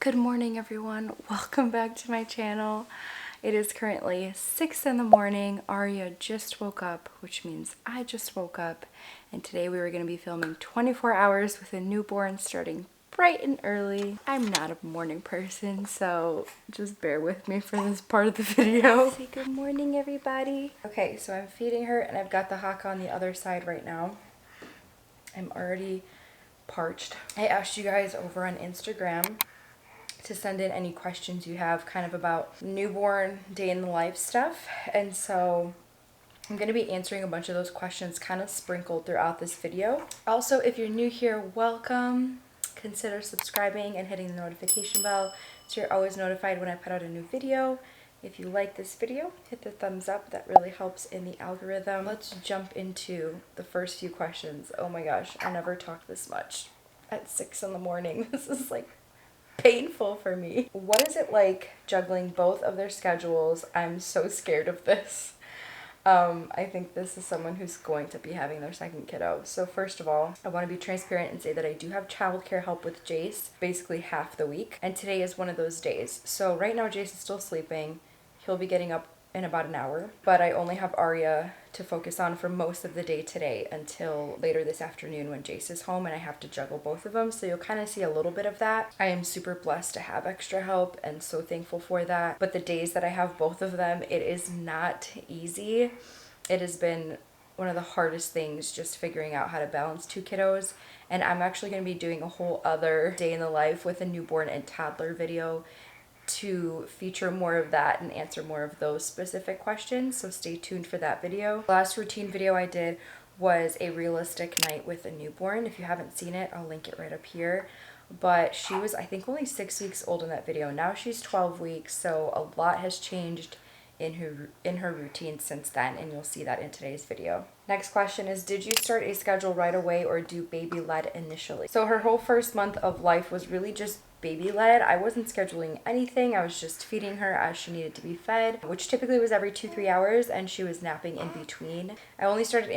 Good morning, everyone. Welcome back to my channel. It is currently 6 in the morning. Aria just woke up, which means I just woke up. And today we were going to be filming 24 hours with a newborn starting bright and early. I'm not a morning person, so just bear with me for this part of the video. Say good morning, everybody. Okay, so I'm feeding her and I've got the haka on the other side right now. I'm already parched. I asked you guys over on Instagram to send in any questions you have kind of about newborn day in the life stuff, and so I'm going to be answering a bunch of those questions kind of sprinkled throughout this video. Also, if you're new here, welcome. Consider subscribing and hitting the notification bell so you're always notified when I put out a new video. If you like this video, hit the thumbs up. That really helps in the algorithm. Let's jump into the first few questions. Oh my gosh, I never talked this much at 6 in the morning. This is like painful for me. What is it like juggling both of their schedules? I'm so scared of this. I think this is someone who's going to be having their second kiddo. So first of all, I want to be transparent and say that I do have childcare help with Jace basically half the week, and today is one of those days. So right now Jace is still sleeping. He'll be getting up in about an hour, but I only have Aria to focus on for most of the day today until later this afternoon when Jace is home and I have to juggle both of them. So you'll kind of see a little bit of that. I am super blessed to have extra help and so thankful for that. But the days that I have both of them, it is not easy. It has been one of the hardest things just figuring out how to balance two kiddos. And I'm actually going to be doing a whole other day in the life with a newborn and toddler video to feature more of that and answer more of those specific questions, so stay tuned for that video. The last routine video I did was a realistic night with a newborn. If you haven't seen it, I'll link it right up here. But she was, I think, only 6 weeks old in that video. Now she's 12 weeks, so a lot has changed in her routine since then, and you'll see that in today's video. Next question is, did you start a schedule right away or do baby led initially? So her whole first month of life was really just baby led. I wasn't scheduling anything. I was just feeding her as she needed to be fed, which typically was every 2-3 hours, and she was napping in between. I only started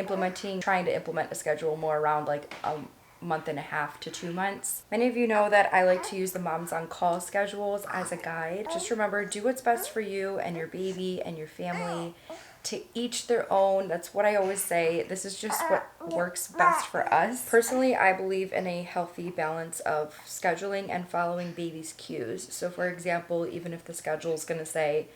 trying to implement a schedule more around like a month and a half to 2 months. Many of you know that I like to use the moms on call schedules as a guide. Just remember, do what's best for you and your baby and your family. To each their own. That's what I always say. This is just what works best for us. Personally, I believe in a healthy balance of scheduling and following baby's cues. So for example, even if the schedule is going to say,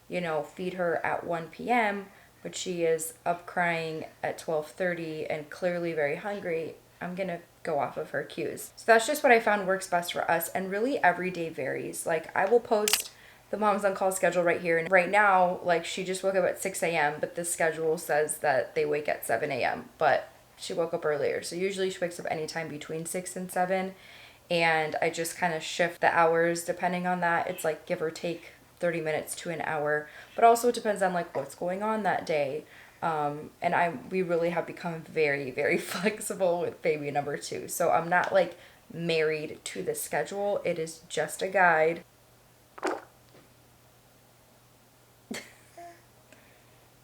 you know, feed her at 1 p.m., but she is up crying at 12:30 and clearly very hungry, I'm going to go off of her cues. So that's just what I found works best for us, and really every day varies. Like, I will post the moms on call schedule right here, and right now, like, she just woke up at 6 a.m. but this schedule says that they wake at 7 a.m. but she woke up earlier, so usually she wakes up anytime between 6 and 7, and I just kind of shift the hours depending on that. It's like give or take 30 minutes to an hour, but also it depends on like what's going on that day. And we really have become very, very flexible with baby number 2, so I'm not like married to the schedule. It is just a guide.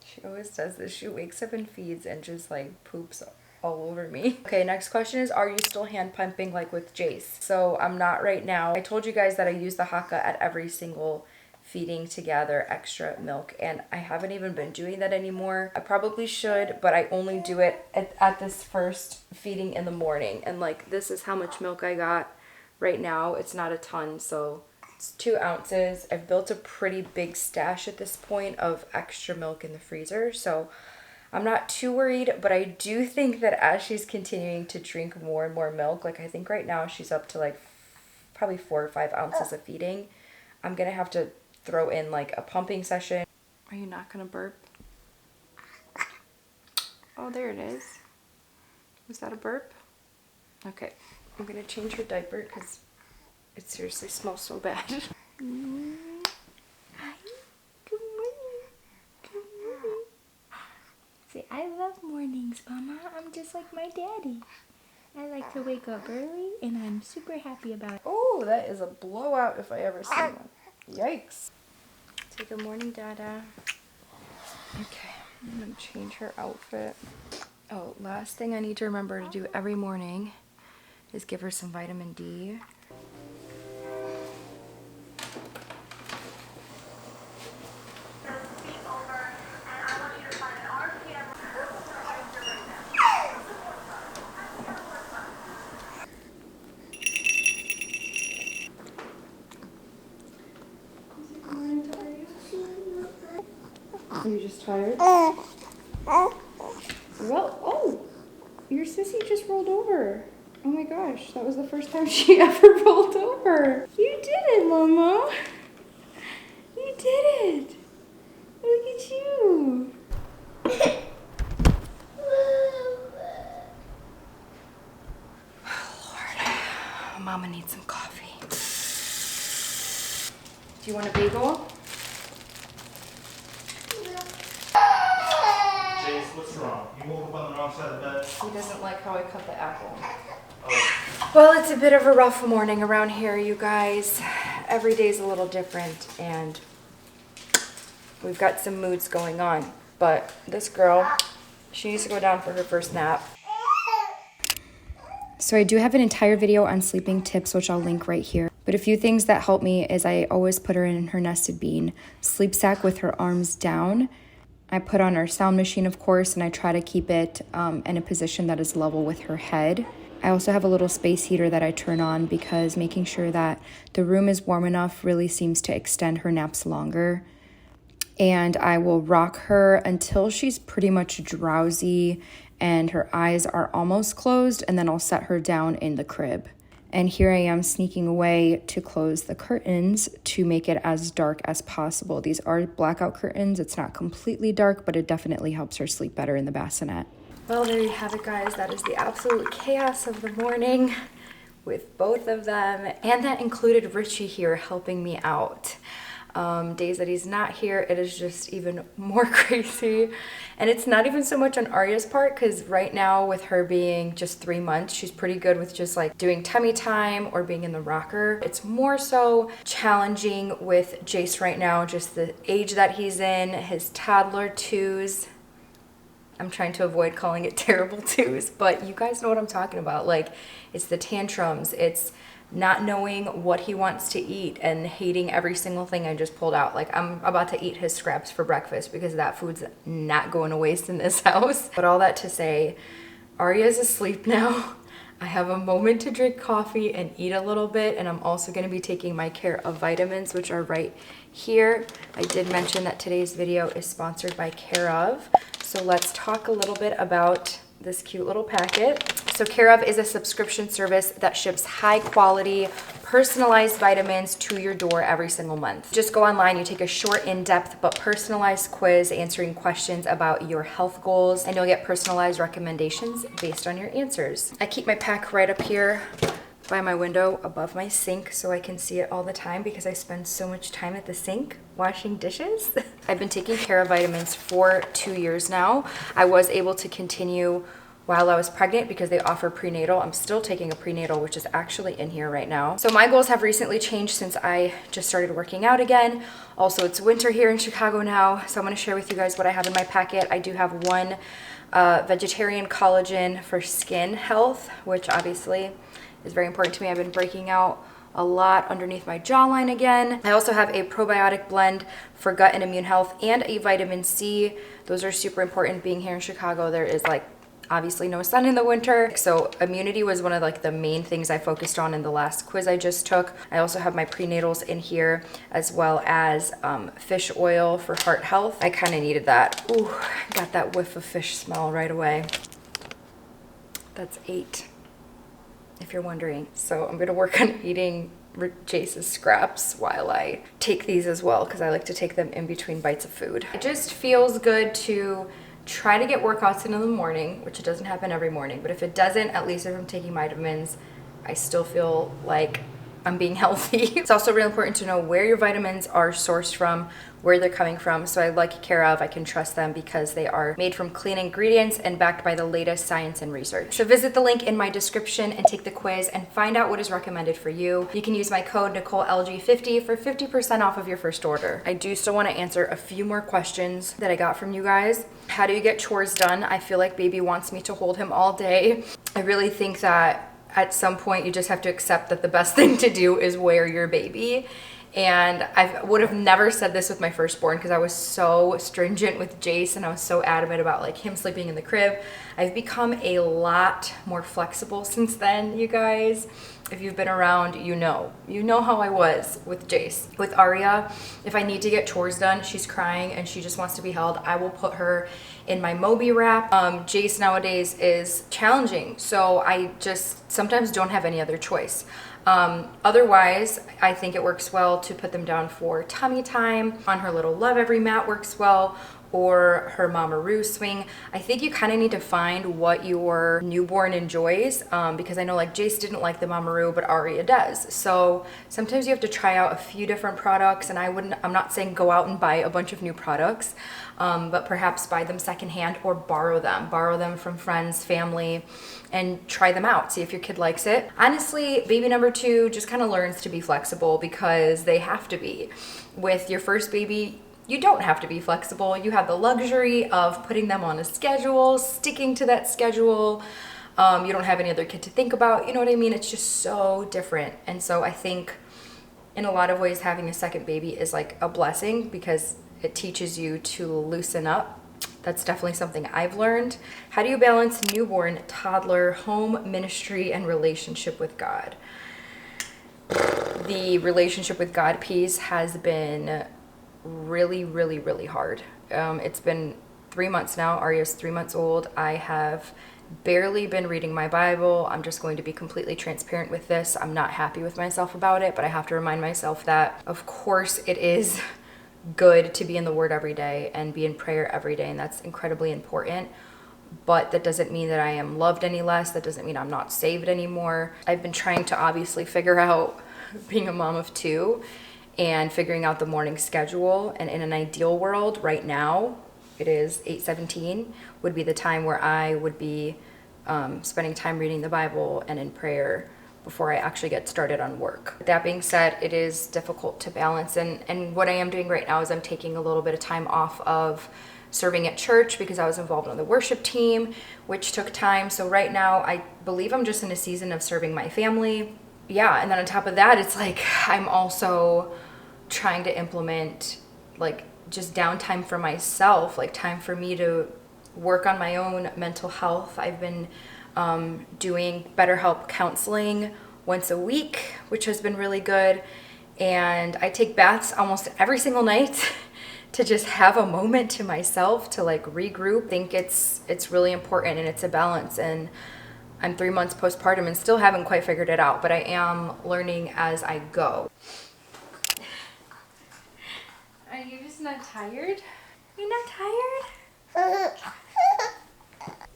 She always does this. She wakes up and feeds and just like poops all over me. Okay, next question is, are you still hand pumping like with Jace? So I'm not right now. I told you guys that I use the haka at every single feeding to gather extra milk, and I haven't even been doing that anymore. I probably should, but I only do it at this first feeding in the morning. And like, this is how much milk I got right now. It's not a ton, so it's 2 ounces. I've built a pretty big stash at this point of extra milk in the freezer, so I'm not too worried. But I do think that as she's continuing to drink more and more milk, like I think right now she's up to like probably 4 or 5 ounces of feeding, I'm gonna have to throw in like a pumping session. Are you not gonna burp? Oh, there it is. Was that a burp? Okay, I'm gonna change her diaper because it seriously smells so bad. Hi. Good morning. Good morning. Say, I love mornings, Mama. I'm just like my daddy. I like to wake up early, and I'm super happy about it. Oh, that is a blowout if I ever see one. Yikes. Say good morning, Dada. Okay, I'm gonna change her outfit. Oh, last thing I need to remember to do every morning is give her some vitamin D. You just tired? Well, oh, your sissy just rolled over. Oh my gosh, that was the first time she ever rolled over. You did it, Mama. You did it. Look at you. Oh, Lord. Mama needs some coffee. Do you want a bagel? Jace, what's wrong? You woke up on the wrong side of the bed? He doesn't like how I cut the apple. Oh. Well, it's a bit of a rough morning around here, you guys. Every day's a little different, and we've got some moods going on. But this girl, she needs to go down for her first nap. So I do have an entire video on sleeping tips, which I'll link right here. But a few things that help me is I always put her in her nested bean sleep sack with her arms down. I put on our sound machine, of course, and I try to keep it in a position that is level with her head. I also have a little space heater that I turn on because making sure that the room is warm enough really seems to extend her naps longer. And I will rock her until she's pretty much drowsy and her eyes are almost closed, and then I'll set her down in the crib. And here I am sneaking away to close the curtains to make it as dark as possible. These are blackout curtains. It's not completely dark, but it definitely helps her sleep better in the bassinet. Well, there you have it, guys. That is the absolute chaos of the morning with both of them. And that included Richie here helping me out. Days that he's not here, it is just even more crazy. And it's not even so much on Arya's part, because right now with her being just 3 months, she's pretty good with just like doing tummy time or being in the rocker. It's more so challenging with Jace right now, just the age that he's in, his toddler twos. I'm trying to avoid calling it terrible twos, but you guys know what I'm talking about. Like, it's the tantrums, it's not knowing what he wants to eat and hating every single thing I just pulled out. Like, I'm about to eat his scraps for breakfast because that food's not going to waste in this house. But all that to say, Arya's asleep now. I have a moment to drink coffee and eat a little bit, and I'm also going to be taking my Care of vitamins, which are right here. I did mention that today's video is sponsored by Care of. So let's talk a little bit about this cute little packet. So Care of is a subscription service that ships high quality, personalized vitamins to your door every single month. Just go online, you take a short, in-depth, but personalized quiz answering questions about your health goals, and you'll get personalized recommendations based on your answers. I keep my pack right up here by my window above my sink so I can see it all the time because I spend so much time at the sink washing dishes. I've been taking Care of vitamins for 2 years now. I was able to continue while I was pregnant because they offer prenatal. I'm still taking a prenatal, which is actually in here right now. So my goals have recently changed since I just started working out again. Also, it's winter here in Chicago now, so I'm gonna share with you guys what I have in my packet. I do have one vegetarian collagen for skin health, which obviously is very important to me. I've been breaking out a lot underneath my jawline again. I also have a probiotic blend for gut and immune health and a vitamin C. Those are super important. Being here in Chicago, there is like obviously no sun in the winter. So immunity was one of like the main things I focused on in the last quiz I just took. I also have my prenatals in here, as well as fish oil for heart health. I kind of needed that. Ooh, got that whiff of fish smell right away. That's 8, if you're wondering. So I'm gonna work on eating Jace's scraps while I take these as well, because I like to take them in between bites of food. It just feels good to try to get workouts in the morning, which it doesn't happen every morning, but if it doesn't, at least if I'm taking vitamins, I still feel like I'm being healthy. It's also really important to know where your vitamins are sourced from, where they're coming from. So I like Care of, I can trust them because they are made from clean ingredients and backed by the latest science and research. So visit the link in my description and take the quiz and find out what is recommended for you. You can use my code NicoleLG50 for 50% off of your first order. I do still want to answer a few more questions that I got from you guys. How do you get chores done? I feel like baby wants me to hold him all day. I really think that at some point you just have to accept that the best thing to do is wear your baby. And I would have never said this with my firstborn because I was so stringent with Jace and I was so adamant about like him sleeping in the crib. I've become a lot more flexible since then, you guys. If you've been around, you know how I was with Jace. With Aria, if I need to get chores done, she's crying and she just wants to be held, I will put her in my Moby wrap. Jace nowadays is challenging, so I just sometimes don't have any other choice. Otherwise, I think it works well to put them down for tummy time. On her little Love Every mat works well, or her Mamaroo swing. I think you kind of need to find what your newborn enjoys, because I know like Jace didn't like the Mamaroo, but Aria does. So sometimes you have to try out a few different products, and I'm not saying go out and buy a bunch of new products, but perhaps buy them secondhand or borrow them from friends, family, and try them out. See if your kid likes it. Honestly, baby number 2 just kind of learns to be flexible because they have to be. With your first baby, you don't have to be flexible. You have the luxury of putting them on a schedule, sticking to that schedule. You don't have any other kid to think about. You know what I mean? It's just so different. And so I think in a lot of ways, having a second baby is like a blessing because it teaches you to loosen up. That's definitely something I've learned. How do you balance newborn, toddler, home, ministry, and relationship with God? The relationship with God piece has been really hard. It's been 3 months now. Aria's 3 months old. I have barely been reading my Bible. I'm just going to be completely transparent with this. I'm not happy with myself about it, but I have to remind myself that, of course, it is good to be in the Word every day and be in prayer every day, and that's incredibly important. But that doesn't mean that I am loved any less. That doesn't mean I'm not saved anymore. I've been trying to obviously figure out being a mom of 2 and figuring out the morning schedule. And in an ideal world right now, it is 8:17, would be the time where I would be spending time reading the Bible and in prayer before I actually get started on work. That being said, it is difficult to balance. And what I am doing right now is I'm taking a little bit of time off of serving at church because I was involved on the worship team, which took time. So right now, I believe I'm just in a season of serving my family. Yeah, and then on top of that, it's like I'm also trying to implement like just downtime for myself, like time for me to work on my own mental health. I've been doing BetterHelp counseling once a week, which has been really good. And I take baths almost every single night to just have a moment to myself to like regroup. I think it's really important, and it's a balance. And I'm 3 months postpartum and still haven't quite figured it out, but I am learning as I go. Are you just not tired? You're not tired?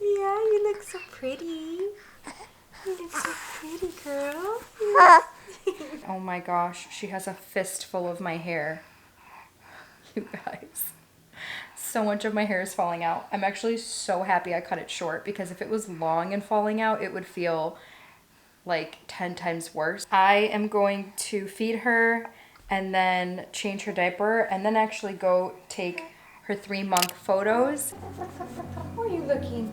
Yeah, you look so pretty. You look so pretty, girl. Oh my gosh, she has a fistful of my hair. You guys. So much of my hair is falling out. I'm actually so happy I cut it short because if it was long and falling out, it would feel like 10 times worse. I am going to feed her and then change her diaper and then actually go take her 3-month photos. Where are you looking?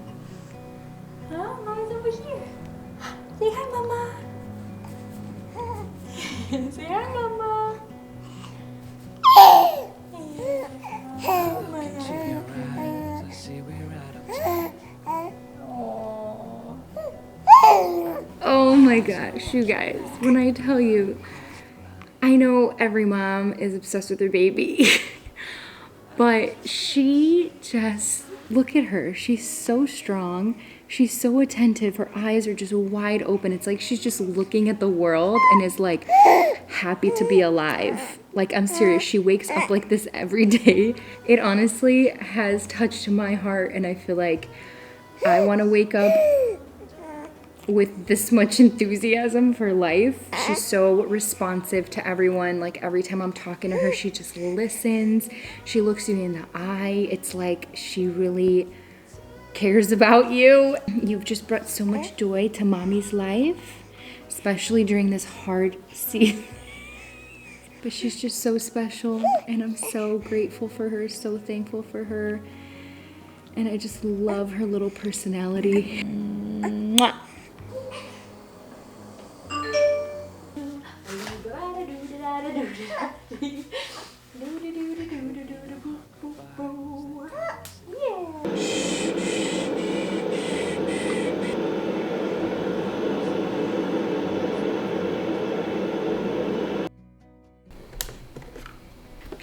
Huh? Mama's over here. Say hi, Mama. Say hi, Mama. Oh my gosh, you guys, when I tell you, I know every mom is obsessed with their baby, but she just, look at her, she's so strong, she's so attentive, her eyes are just wide open. It's like she's just looking at the world and is like happy to be alive. Like, I'm serious, she wakes up like this every day. It honestly has touched my heart, and I feel like I want to wake up with this much enthusiasm for life. She's so responsive to everyone. Like, every time I'm talking to her, she just listens. She looks you in the eye. It's like she really cares about you. You've just brought so much joy to mommy's life, especially during this hard season. But she's just so special, and I'm so grateful for her, so thankful for her. And I just love her little personality. Mwah.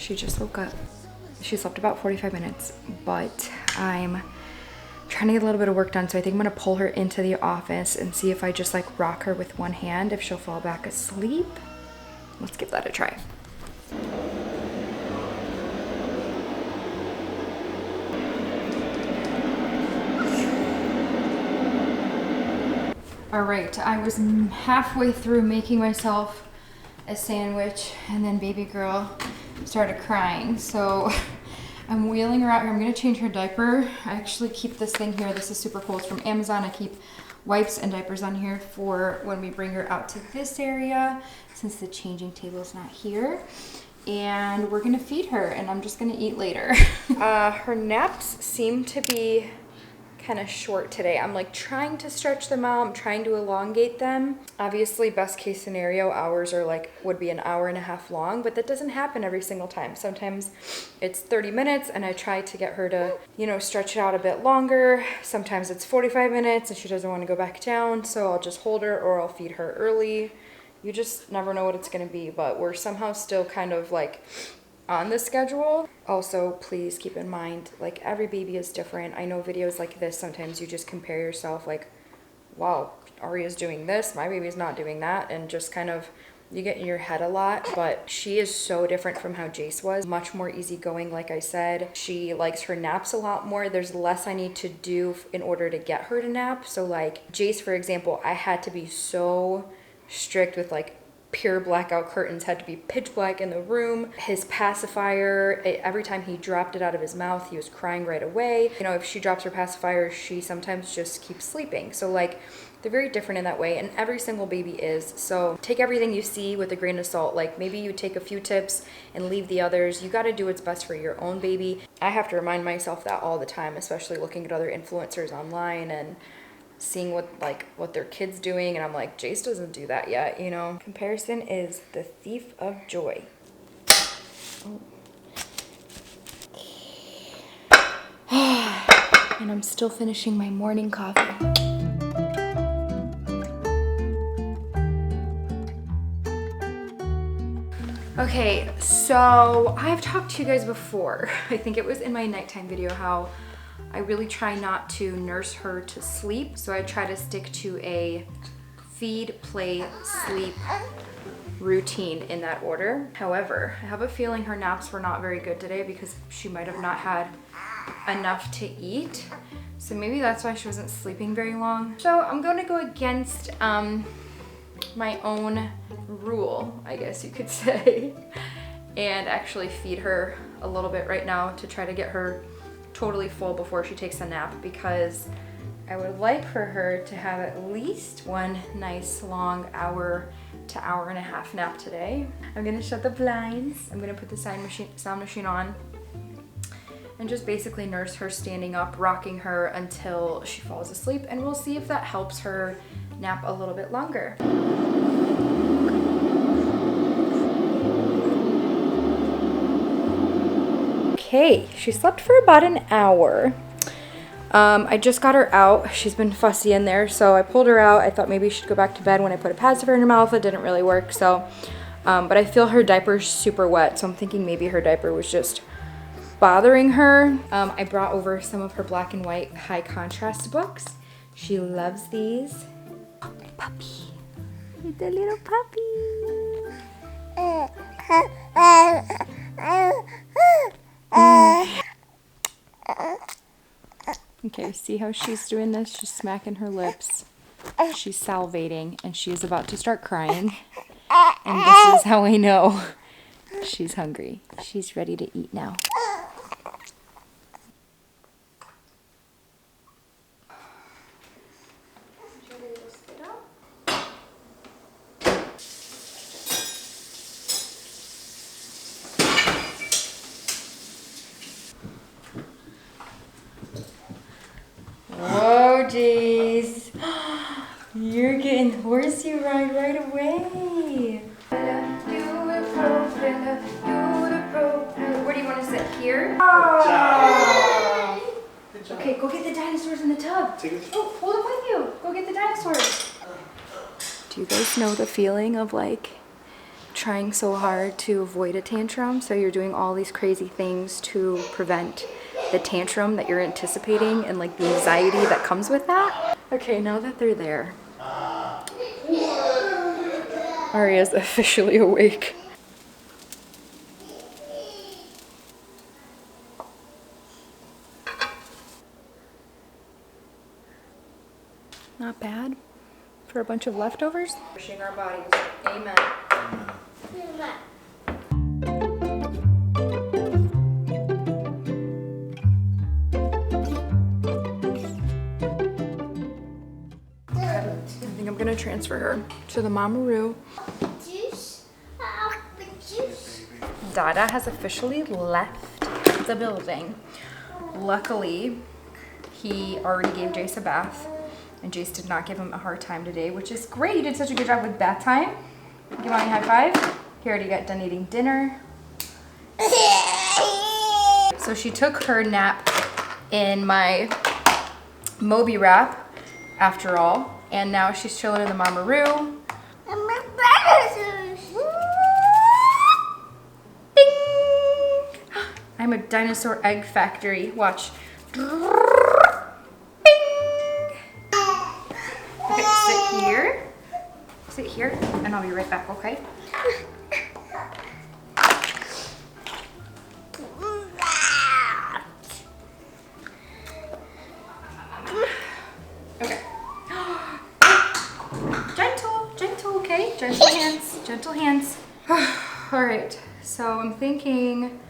She just woke up. She slept about 45 minutes, but I'm trying to get a little bit of work done. So I think I'm gonna pull her into the office and see if I just like rock her with one hand, if she'll fall back asleep. Let's give that a try. All right, I was halfway through making myself a sandwich and then baby girl started crying. So I'm wheeling her out here. I'm gonna change her diaper. I actually keep this thing here. This is super cool. It's from Amazon. I keep wipes and diapers on here for when we bring her out to this area, since the changing table is not here. And we're gonna feed her and I'm just gonna eat later. Her naps seem to be kind of short today. I'm like trying to stretch them out. I'm trying to elongate them. Obviously, best case scenario, hours are like, would be an hour and a half long, but that doesn't happen every single time. Sometimes it's 30 minutes and I try to get her to, you know, stretch it out a bit longer. Sometimes it's 45 minutes and she doesn't want to go back down. So I'll just hold her or I'll feed her early. You just never know what it's going to be, but we're somehow still kind of like on the schedule. Also, please keep in mind, like every baby is different. I know videos like this, sometimes you just compare yourself like, wow, Aria's doing this, my baby's not doing that, and just kind of, you get in your head a lot. But she is so different from how Jace was. Much more easygoing, like I said. She likes her naps a lot more. There's less I need to do in order to get her to nap. So like Jace, for example, I had to be so strict with like pure blackout curtains, had to be pitch black in the room. His pacifier, every time he dropped it out of his mouth, he was crying right away. You know, if she drops her pacifier, she sometimes just keeps sleeping. So like, they're very different in that way, and every single baby is. So take everything you see with a grain of salt. Like maybe you take a few tips and leave the others. You got to do what's best for your own baby. I have to remind myself that all the time, especially looking at other influencers online and seeing what their kids doing, and I'm like, Jace doesn't do that yet, you know. Comparison is the thief of joy. Oh. And I'm still finishing my morning coffee. Okay, so I've talked to you guys before. I think it was in my nighttime video how I really try not to nurse her to sleep. So I try to stick to a feed, play, sleep routine in that order. However, I have a feeling her naps were not very good today because she might have not had enough to eat. So maybe that's why she wasn't sleeping very long. So I'm going to go against my own rule, I guess you could say, and actually feed her a little bit right now to try to get her totally full before she takes a nap, because I would like for her to have at least one nice long hour to hour and a half nap today. I'm gonna shut the blinds. I'm gonna put the sound machine on and just basically nurse her standing up, rocking her until she falls asleep, and we'll see if that helps her nap a little bit longer. Okay, she slept for about an hour. I just got her out. She's been fussy in there, so I pulled her out. I thought maybe she'd go back to bed when I put a pacifier in her mouth. It didn't really work, so, but I feel her diaper's super wet, so I'm thinking maybe her diaper was just bothering her. I brought over some of her black and white high contrast books. She loves these. Puppy. The little puppy. Okay, see how she's doing this? She's smacking her lips. She's salivating, and she is about to start crying. And this is how I know she's hungry. She's ready to eat now. Whoa, Jace. You're getting horsey ride right away. Where do you want to sit? Here? Oh. Okay, go get the dinosaurs in the tub. Oh, hold them with you. Go get the dinosaurs. Do you guys know the feeling of like trying so hard to avoid a tantrum, so you're doing all these crazy things to prevent the tantrum that you're anticipating and like the anxiety that comes with that. Okay, now that they're there, Aria's officially awake. Not bad for a bunch of leftovers. Nourishing our bodies. Amen. I think I'm gonna transfer her to the Mamaroo. Dada has officially left the building. Luckily, he already gave Jace a bath, and Jace did not give him a hard time today, which is great. You did such a good job with bath time. Give Mommy a high five. He already got done eating dinner. So she took her nap in my Moby wrap, after all, and now she's chilling in the Mamaroo. I'm a dinosaur egg factory. Watch. Bing! Okay, sit here. Sit here, and I'll be right back, okay? Okay. Gentle, okay? Gentle hands, gentle hands. All right, so I'm thinking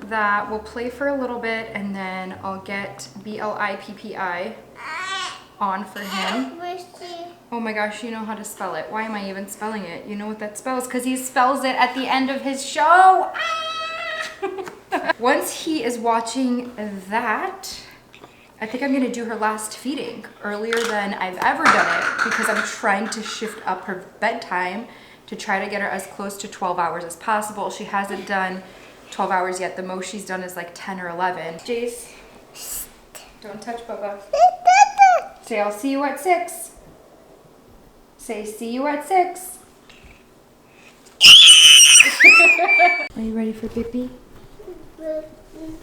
that we'll play for a little bit and then I'll get BLIPPI on for him. Oh my gosh, you know how to spell it. Why am I even spelling it? You know what that spells? Because he spells it at the end of his show. Once he is watching that, I think I'm gonna do her last feeding earlier than I've ever done it because I'm trying to shift up her bedtime to try to get her as close to 12 hours as possible. She hasn't done 12 hours yet. The most she's done is like 10 or 11. Jace, don't touch Bubba. Say, I'll see you at 6. Say, see you at 6. Are you ready for Pippi?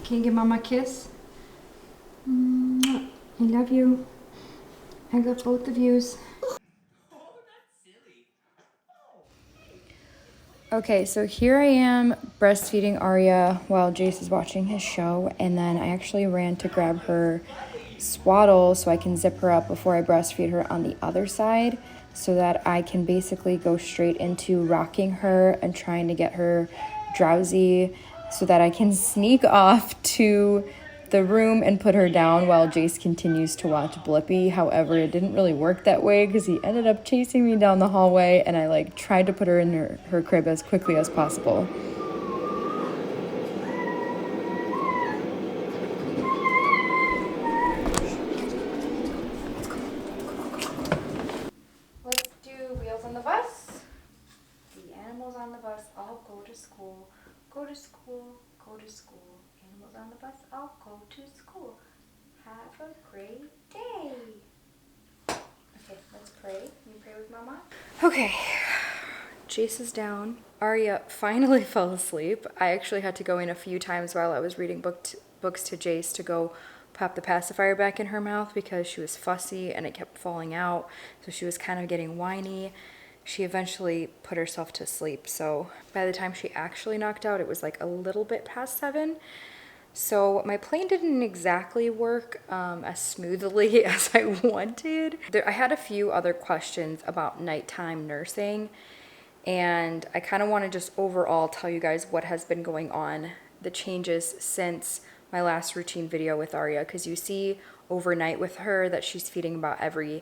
Can you give Mama a kiss? I love you. I love both of yous. Okay, so here I am breastfeeding Aria while Jace is watching his show, and then I actually ran to grab her swaddle so I can zip her up before I breastfeed her on the other side so that I can basically go straight into rocking her and trying to get her drowsy so that I can sneak off to the room and put her down while Jace continues to watch Blippi. However, it didn't really work that way because he ended up chasing me down the hallway and I like tried to put her in her crib as quickly as possible. Let's do wheels on the bus. The animals on the bus all go to school. Go to school, go to school. Animals on the bus, I'll go to school. Have a great day. Okay, let's pray. Can you pray with Mama? Okay, Jace is down. Aria finally fell asleep. I actually had to go in a few times while I was reading books to Jace to go pop the pacifier back in her mouth because she was fussy and it kept falling out. So she was kind of getting whiny. She eventually put herself to sleep. So by the time she actually knocked out, it was like a little bit past 7. So my plan didn't exactly work as smoothly as I wanted. I had a few other questions about nighttime nursing, and I kind of want to just overall tell you guys what has been going on, the changes since my last routine video with Aria, because you see overnight with her that she's feeding about every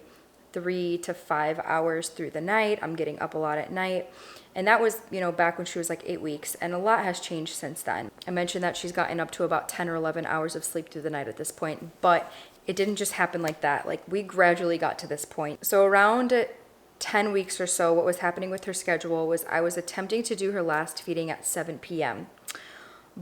3 to 5 hours through the night. I'm getting up a lot at night. And that was, you know, back when she was like 8 weeks, and a lot has changed since then. I mentioned that she's gotten up to about 10 or 11 hours of sleep through the night at this point, but it didn't just happen like that. Like, we gradually got to this point. So around 10 weeks or so, what was happening with her schedule was I was attempting to do her last feeding at 7 p.m.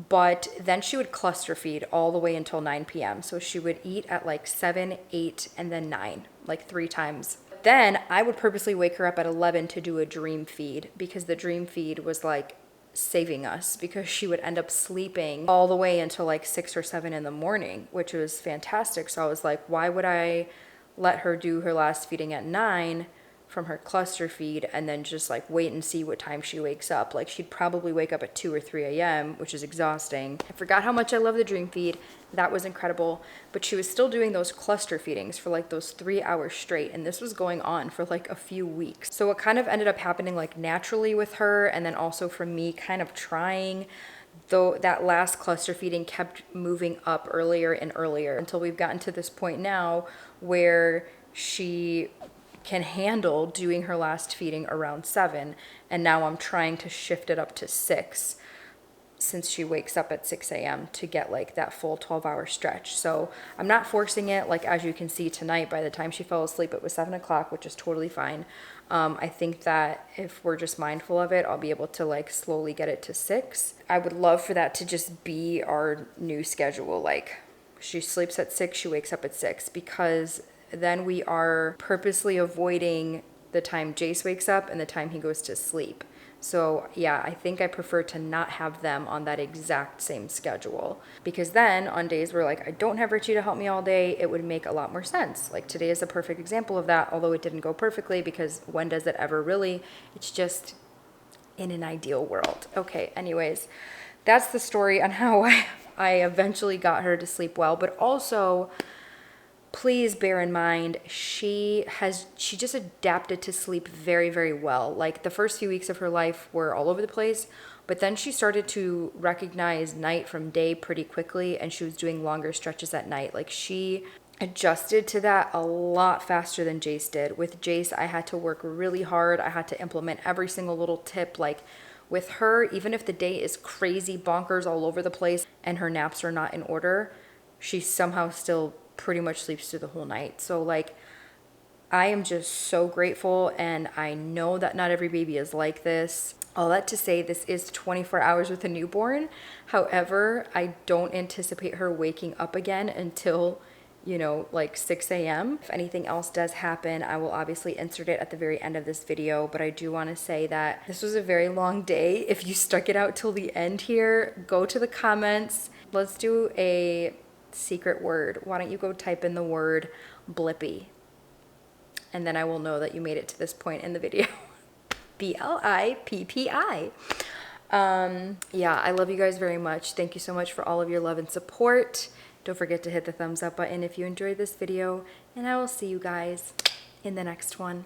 But then she would cluster feed all the way until 9 p.m. So she would eat at like 7, 8, and then 9, like 3 times. But then I would purposely wake her up at 11 to do a dream feed, because the dream feed was like saving us, because she would end up sleeping all the way until like 6 or 7 in the morning, which was fantastic. So I was like, why would I let her do her last feeding at 9 from her cluster feed and then just like wait and see what time she wakes up? Like, she'd probably wake up at 2 or 3 a.m., which is exhausting. I forgot how much I love the dream feed. That was incredible. But she was still doing those cluster feedings for like those 3 hours straight. And this was going on for like a few weeks. So what kind of ended up happening like naturally with her, and then also from me kind of trying, though, that last cluster feeding kept moving up earlier and earlier until we've gotten to this point now where she can handle doing her last feeding around 7. And now I'm trying to shift it up to 6, since she wakes up at 6 a.m. to get like that full 12-hour stretch. So I'm not forcing it. Like, as you can see tonight, by the time she fell asleep, it was 7 o'clock, which is totally fine. I think that if we're just mindful of it, I'll be able to like slowly get it to 6. I would love for that to just be our new schedule. Like, she sleeps at 6, she wakes up at 6, because then we are purposely avoiding the time Jace wakes up and the time he goes to sleep. So yeah, I think I prefer to not have them on that exact same schedule, because then on days where like I don't have Richie to help me all day, it would make a lot more sense. Like today is a perfect example of that, although it didn't go perfectly, because when does it ever really? It's just in an ideal world. Okay, anyways, that's the story on how I eventually got her to sleep well. But also, please bear in mind, she just adapted to sleep very, very well. Like, the first few weeks of her life were all over the place, but then she started to recognize night from day pretty quickly, and she was doing longer stretches at night. Like, she adjusted to that a lot faster than Jace did. With Jace, I had to work really hard. I had to implement every single little tip. Like, with her, even if the day is crazy bonkers all over the place and her naps are not in order, she somehow still pretty much sleeps through the whole night. So like, I am just so grateful, and I know that not every baby is like this. All that to say, this is 24 hours with a newborn. However, I don't anticipate her waking up again until, you know, like 6 a.m. If anything else does happen, I will obviously insert it at the very end of this video, but I do want to say that this was a very long day. If you stuck it out till the end here, go to the comments. Let's do a secret word. Why don't you go type in the word Blippi, and then I will know that you made it to this point in the video. Blippi. Yeah, I love you guys very much. Thank you so much for all of your love and support. Don't forget to hit the thumbs up button if you enjoyed this video, and I will see you guys in the next one.